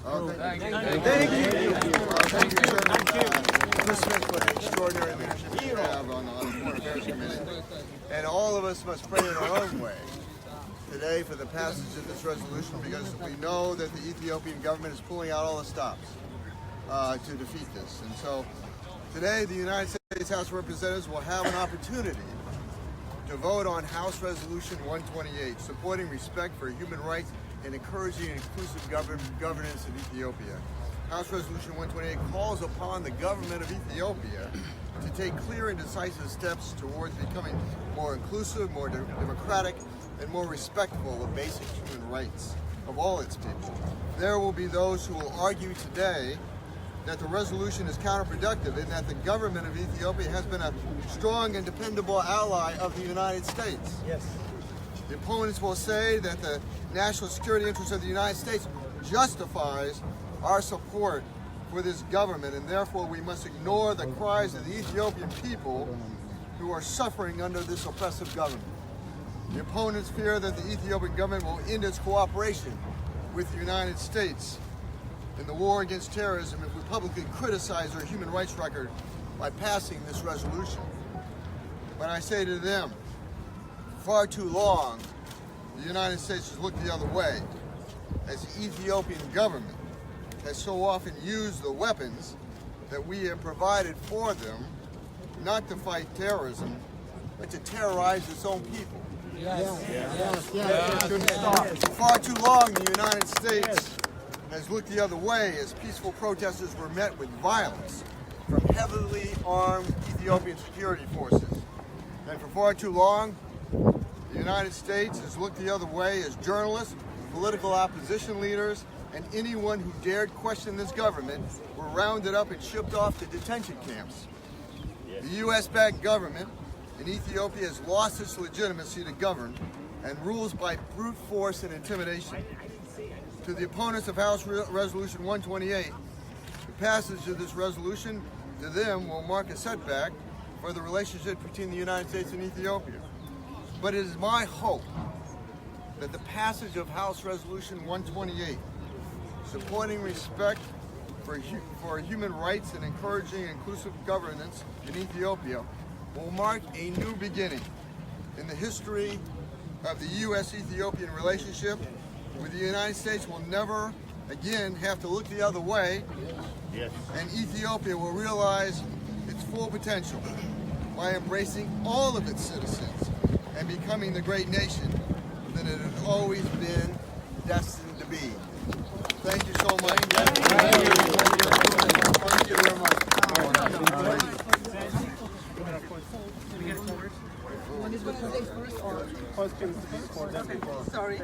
Thank you. Thank you, Chris Smith, for the extraordinary leadership you have on the Foreign Affairs Committee. And all of us must pray in our own way today for the passage of this resolution, because we know that the Ethiopian government is pulling out all the stops to defeat this. And so today the United States House of Representatives will have an opportunity to vote on House Resolution 128, supporting respect for human rights and encouraging inclusive governance in Ethiopia. House Resolution 128 calls upon the government of Ethiopia to take clear and decisive steps towards becoming more inclusive, more democratic, and more respectful of basic human rights of all its people. There will be those who will argue today that the resolution is counterproductive and that the government of Ethiopia has been a strong and dependable ally of the United States. Yes. The opponents will say that the national security interest of the United States justifies our support for this government, and therefore we must ignore the cries of the Ethiopian people who are suffering under this oppressive government. The opponents fear that the Ethiopian government will end its cooperation with the United States in the war against terrorism if we publicly criticize their human rights record by passing this resolution. But I say to them, far too long, the United States has looked the other way, as the Ethiopian government has so often used the weapons that we have provided for them not to fight terrorism, but to terrorize its own people. For far too long, the United States has looked the other way as peaceful protesters were met with violence from heavily armed Ethiopian security forces. And for far too long, the United States has looked the other way as journalists, political opposition leaders, and anyone who dared question this government were rounded up and shipped off to detention camps. The U.S.-backed government in Ethiopia has lost its legitimacy to govern and rules by brute force and intimidation. To the opponents of House Resolution 128, the passage of this resolution to them will mark a setback for the relationship between the United States and Ethiopia. But it is my hope that the passage of House Resolution 128, supporting respect for human rights and encouraging inclusive governance in Ethiopia, will mark a new beginning in the history of the U.S.-Ethiopian relationship, where the United States will never again have to look the other way, and Ethiopia will realize its full potential by embracing all of its citizens and becoming the great nation that it has always been destined to be. Thank you so much. Thank you very much. Sorry.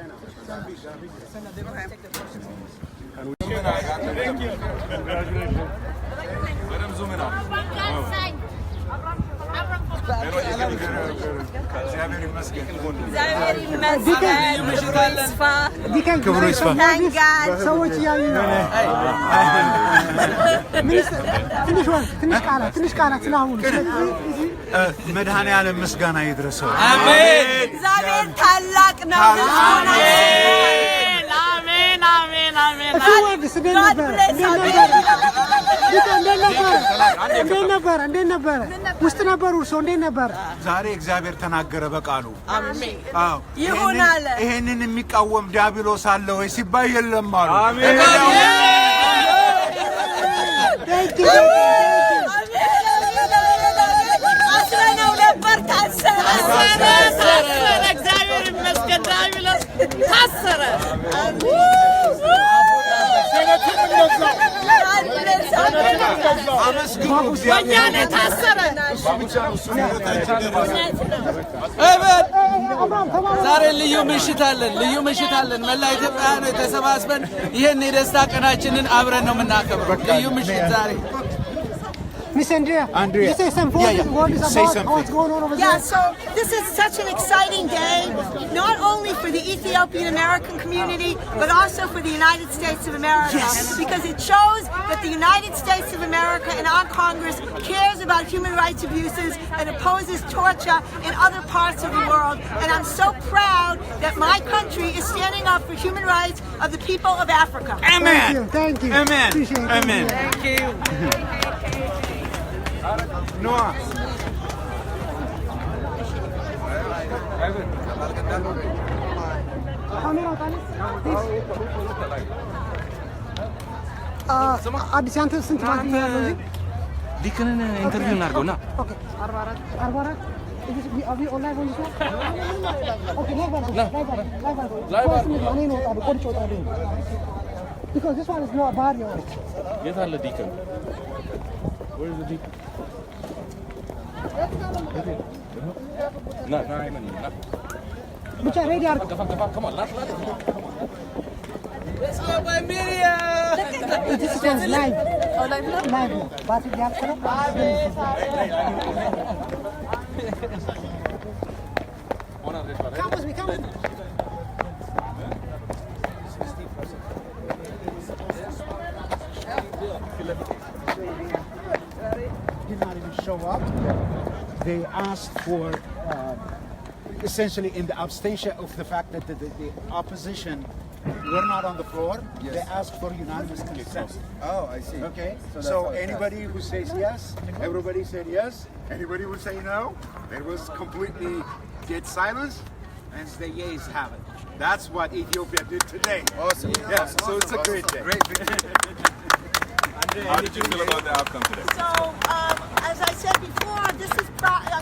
Thank you. Congratulations. መድኃኔዓለም ምስጋና ይድረሰው። አሜን። እግዚአብሔር ታላቅ ነው። አሜን አሜን አሜን። እንዴት ነበረ? ውስጥ ነበሩ እርስዎ? እንዴት ነበረ? ዛሬ እግዚአብሔር ተናገረ በቃሉ። አሜን። አዎ ይሁን አለ። ይሄንን የሚቃወም ዲያብሎስ አለ ወይ ሲባል የለም አሉ። አሜን። አስረነው ነበር፣ ታሰረ። እግዚአብሔር ይመስገን። ዲያብሎስ ታሰረ። ዛሬ ልዩ ምሽት አለን። መላ ኢትዮጵያውያን ተሰባስበን ይሄን የደስታ ቀናችንን አብረን ነው የምናከብረው። ልዩ ምሽት ዛሬ Miss Andrea. Andrea. You say some words Say about something. what's going on over Yeah, there. so this is such an exciting day, not only for the Ethiopian American community, but also for the United States of America. Yes. Because it shows that the United States of America and our Congress cares about human rights abuses and opposes torture in other parts of the world. And I'm so proud that my country is standing up for human rights of the people of Africa. Amen. Thank you. Amen. Appreciate it. Amen. Thank you. Noah. አዲስ አንተ ስንት ማለት ነው ያለው እዚህ? ዲክንን ኢንተርቪው እናድርገውና ኦኬ 44 Are we online on this one? Okay, because this one is not bad, you know. የት አለ ዲክን? Where is the ዲክን? ና ብቻ ሬዲ አድርግ። Come on, last. This is live. Live. But you have to come with me, come with me. Did not even show up. They asked for, essentially in the abstention of the fact that the opposition were not on the floor, they asked for unanimous consent. Oh, I see. Okay, So so that's anybody who says yes, everybody said yes. Anybody who say no, it was completely dead silence, and the yeas have it. That's what Ethiopia did today. Awesome. Yes, so it's a great day. Great victory. How did you feel about the outcome today? So, as I said before, I'm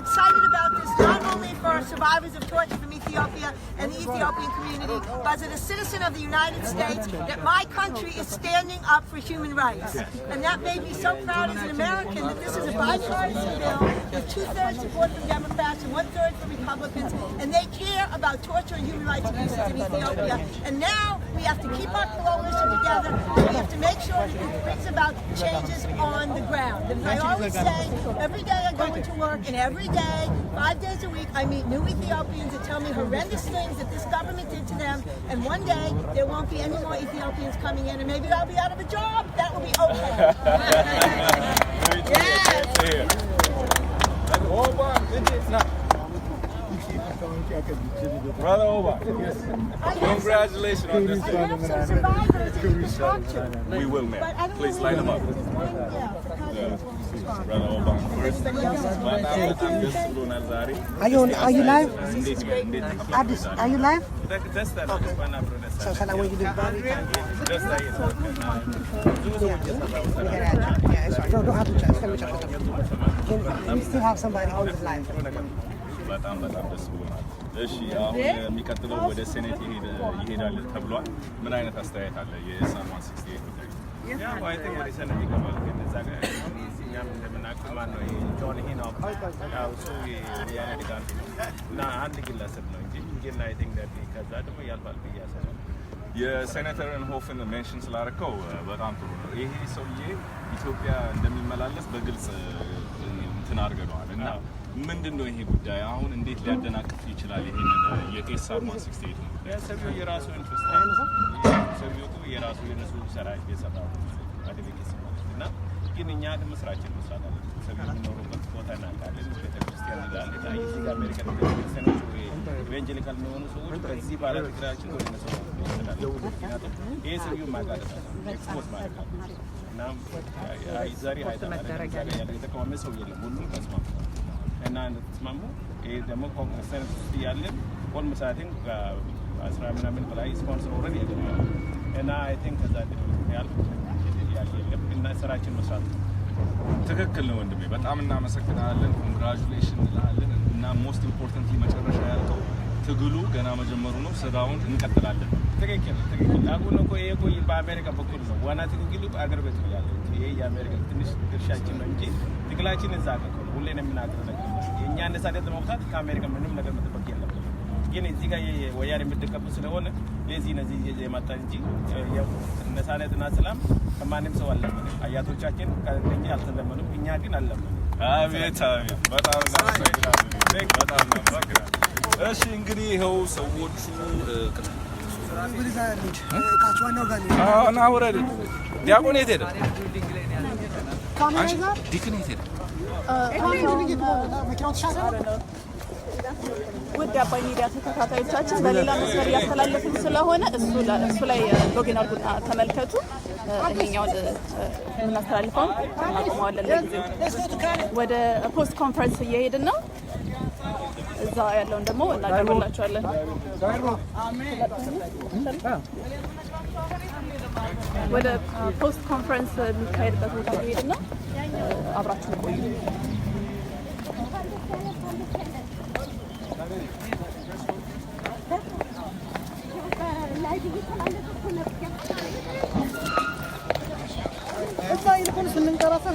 excited about this not only for survivors of torture from Ethiopia and the Ethiopian community, but as a citizen of the United States, that my country is standing up for human rights. And that made me so proud as an American that this is a bipartisan bill with 2/3 support from Democrats and 1/3 from Republicans, and they care about torture and human rights abuses in Ethiopia. And now we have to keep our coalition together, and we have to make sure that it brings about changes on the ground. And I always say, every day I go into work, and every day, 5 days a week, I meet new Ethiopians that tell me horrendous things that this government did to them, and one day there won't be any more Ethiopians coming in, and maybe I'll be out of a job. That will be okay. Yes. Brother Oba, congratulations on this day. Some survivors that we talked to. We will, But I man. don't Please know light him up. Brother Oba, first. Are you live? Addis, are you live? So shall I wait you do that? No, don't have to check. We still have somebody on this live. በጣም ደስ ብሎናል። እሺ አሁን የሚቀጥለው ወደ ሴኔት ይሄዳል ተብሏል። ምን አይነት አስተያየት አለ የሳን 168 ጉዳይ? ያው አይ ቲንክ ወደ ሴኔት ይገባል። ግን እዛ ጋር እኛም እንደምናውቀው ማን ነው ጆን ሂኖክ ያው እሱ የኢህአዴግ አንዱ እና አንድ ግለሰብ ነው እንጂ ግን አይ ቲንክ ዳት ከዛ ደግሞ ያልፋል ብዬ አስባለሁ። የሴኔተርን ሆፍን ሜንሽን ስላደረከው በጣም ጥሩ ነው። ይሄ ሰውዬ ኢትዮጵያ እንደሚመላለስ በግልጽ እንትን አድርገዋል እና ምንድነው ይሄ ጉዳይ አሁን እንዴት ሊያደናቅፍ ይችላል? ይሄንን የኤስአር 168 ነው ሰውዬው የራሱ ኢንትረስት ሰውዬው የራሱ የነሱ ሰራ የሰራው አድቮኬሲ ማለት እና ግን እኛ ደግሞ ስራችን መስራት አለብን። ሰውዬው የሚኖሩበት ቦታ እናውቃለን። ቤተክርስቲያን ይላል ታዲያ እዚህ ጋር አሜሪካን ቤተክርስቲያኖች ኢቫንጀሊካል የሆኑ ሰዎች በዚህ ባለ ትግራችን ወደ እነሱ ምክንያቱም ይሄ ሰውዬው ማጋለጥ ኤክስፖዝ ማድረግ አለብን እና ዛሬ አይተናል የተቃዋሚ ሰው የለም ሁሉም ተስማምተዋል እና ተስማሙ። ይሄ ደግሞ ኮንግረስ ውስጥ ያለን ኦልሞስት አስራ ምናምን በላይ ስፖንሰር ኦልሬዲ ያገኛል እና አይ ቲንክ ከዛ ያልኩ የለም እና ስራችን መስራት ትክክል ነው ወንድሜ፣ በጣም እናመሰግናለን። ኮንግራቹሌሽን እንላለን እና ሞስት ኢምፖርታንትሊ መጨረሻ ያልከው ትግሉ ገና መጀመሩ ነው። ስራውን እንቀጥላለን። ትክክል አሁን እኮ ይሄ እኮ በአሜሪካ በኩል ነው ዋና ትግሉ አገር ቤት ነው ያለው። ይሄ የአሜሪካ ትንሽ ድርሻችን ነው እንጂ ትግላችን እዛ ነው። ሁሌ ነው የምናገረው ነገር የእኛ ነፃነት ለማውጣት ከአሜሪካ ምንም ነገር መጠበቅ የለብንም። ግን እዚህ ጋር ወያኔ የምትቀበል ስለሆነ ለዚህ ነው እዚህ የመጣ እንጂ ያው ነሳነትና ሰላም ከማንም ሰው አለመነ አያቶቻችን ከእኛ አልተለመኑም እኛ ግን አለመነ አቤት አቤት በጣም እናመሰግናለን በጣም እናመሰግናለን እሺ እንግዲህ ይኸው ሰዎቹ ና ውረድ ዲያቆን የት ሄደ ዲክን የት ሄደ ውድ አባይ ሚዲያ ተከታታዮቻችን በሌላ መስመር ያስተላለፍን ስለሆነ እሱ ላይ ሎጊን አድርጉና ተመልከቱ ይሄኛውን እናስተላልፈው አቆመዋለን ለጊዜው ወደ ፖስት ኮንፈረንስ እየሄድን ነው እዛ ያለውን ደግሞ እናቀርብላችኋለን ወደ ፖስት ኮንፈረንስ የሚካሄድበት ቦታ እየሄድን ነው አብራችሁ ቆዩ እዛ ይልቁንስ እንንቀራፈፍ